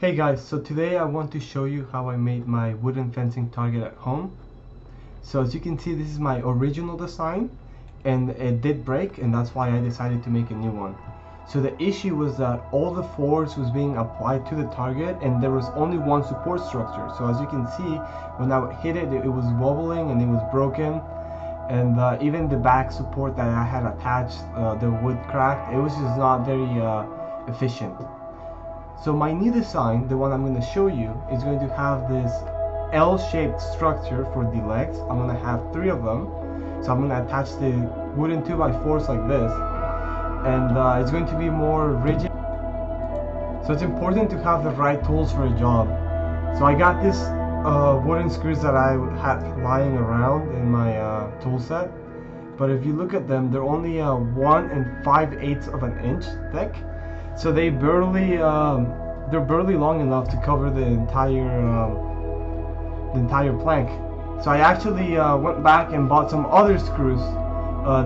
Hey guys, so today I want to show you how I made my wooden fencing target at home. So as you can see, this is my original design and it did break, and that's why I decided to make a new one. So the issue was that all the force was being applied to the target and there was only one support structure. So as you can see, when I would hit it, it was wobbling and it was broken. And even the back support that I had attached, the wood cracked. It was just not very efficient. So my new design, the one I'm going to show you, is going to have this L-shaped structure for the legs. I'm going to have 3 of them. So I'm going to attach the wooden 2x4s like this, and it's going to be more rigid. So it's important to have the right tools for a job. So I got this wooden screws that I had lying around in my tool set. But if you look at them, they're only 1 5/8 of an inch thick. So they're barely long enough to cover the entire plank. So I actually went back and bought some other screws,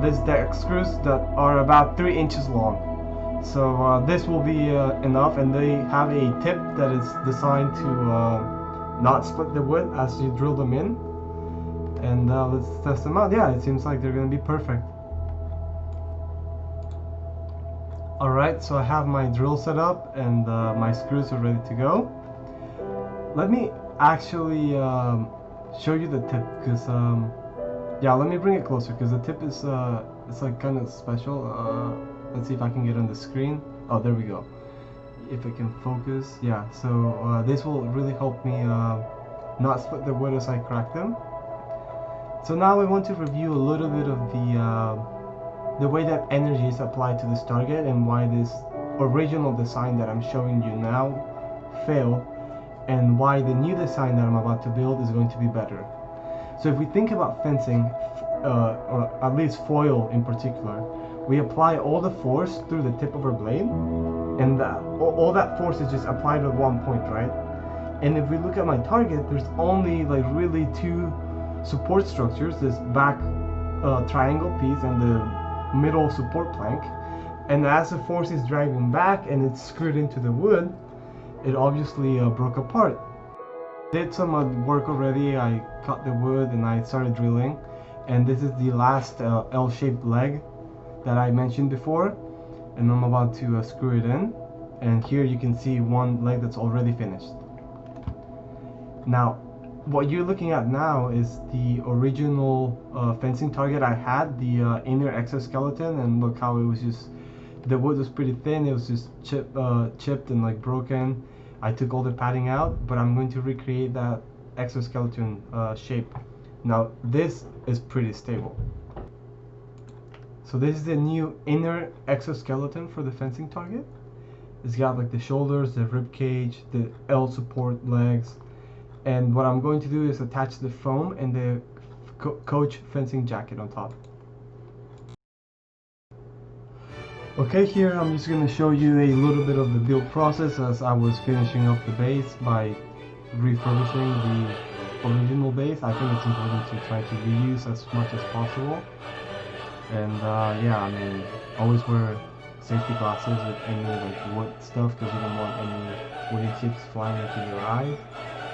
this deck screws that are about 3 inches long. So this will be enough, and they have a tip that is designed to not split the wood as you drill them in. And let's test them out. Yeah, it seems like they're gonna be perfect. Alright, so I have my drill set up and my screws are ready to go. Let me actually show you the tip, because yeah, let me bring it closer, because the tip is it's like kind of special. Let's see if I can get on the screen. Oh, there we go. If I can focus. Yeah, so this will really help me not split the wood as I crack them. So now I want to review a little bit of the way that energy is applied to this target, and why this original design that I'm showing you now failed, and why the new design that I'm about to build is going to be better. So if we think about fencing, or at least foil in particular, we apply all the force through the tip of our blade, and all that force is just applied at one point, right? And if we look at my target, there's only like really 2 support structures, this back triangle piece and the middle support plank. And as the force is driving back and it's screwed into the wood, it obviously broke apart. Did some work already. I cut the wood and I started drilling, and this is the last L-shaped leg that I mentioned before, and I'm about to screw it in. And here you can see one leg that's already finished. Now what you're looking at now is the original fencing target I had, the inner exoskeleton, and look how it was just, the wood was pretty thin, it was just chipped and like broken. I took all the padding out, but I'm going to recreate that exoskeleton shape. Now this is pretty stable. So this is the new inner exoskeleton for the fencing target. It's got like the shoulders, the rib cage, the L support legs. And what I'm going to do is attach the foam and the coach fencing jacket on top. Okay, here I'm just going to show you a little bit of the build process as I was finishing up the base by refurbishing the original base. I think it's important to try to reuse as much as possible. And yeah, I mean, always wear safety glasses with any like wood stuff, because you don't want any wooden chips flying into your eyes.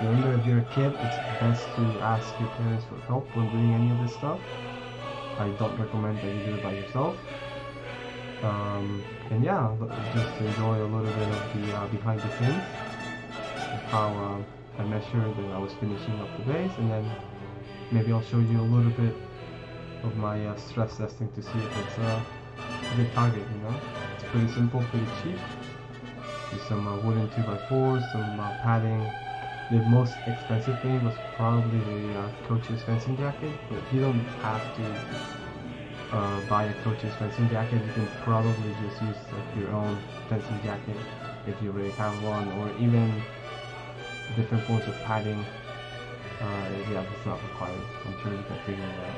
Remember, if you're a kid, it's best to ask your parents for help when doing any of this stuff. I don't recommend that you do it by yourself. And yeah, just enjoy a little bit of the behind the scenes of how I measured and I was finishing up the base, and then maybe I'll show you a little bit of my stress testing to see if it's a good target, you know. It's pretty simple, pretty cheap. Just some wooden 2x4s, some padding. The most expensive thing was probably the coach's fencing jacket, but you don't have to buy a coach's fencing jacket. You can probably just use like your own fencing jacket if you already have one, or even different forms of padding. Yeah, it's not required. I'm sure you can figure it out.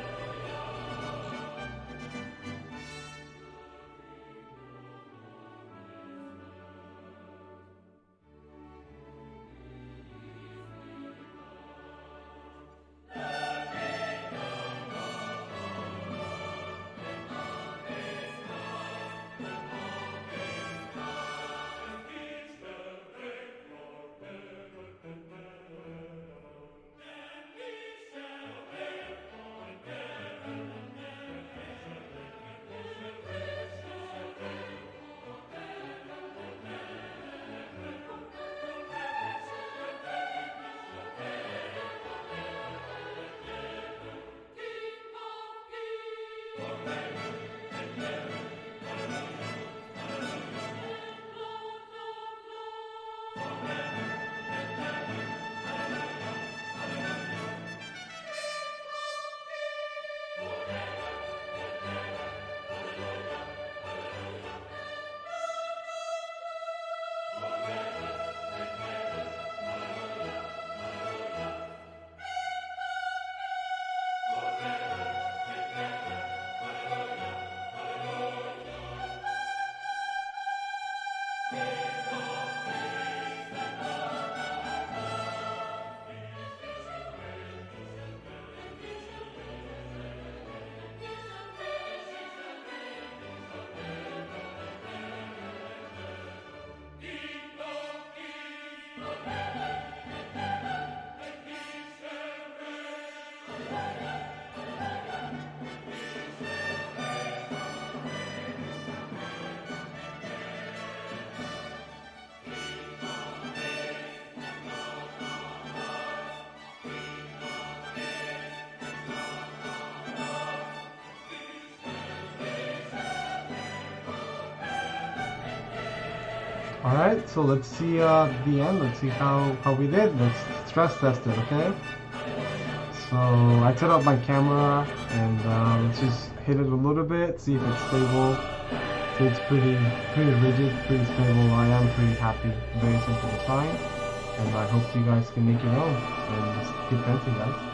Alright, so let's see the end. Let's see how we did. Let's stress test it, okay? So I set up my camera and let's just hit it a little bit, see if it's stable. See, it's pretty rigid, pretty stable. I am pretty happy. Very simple design. And I hope you guys can make your own and just keep painting, guys.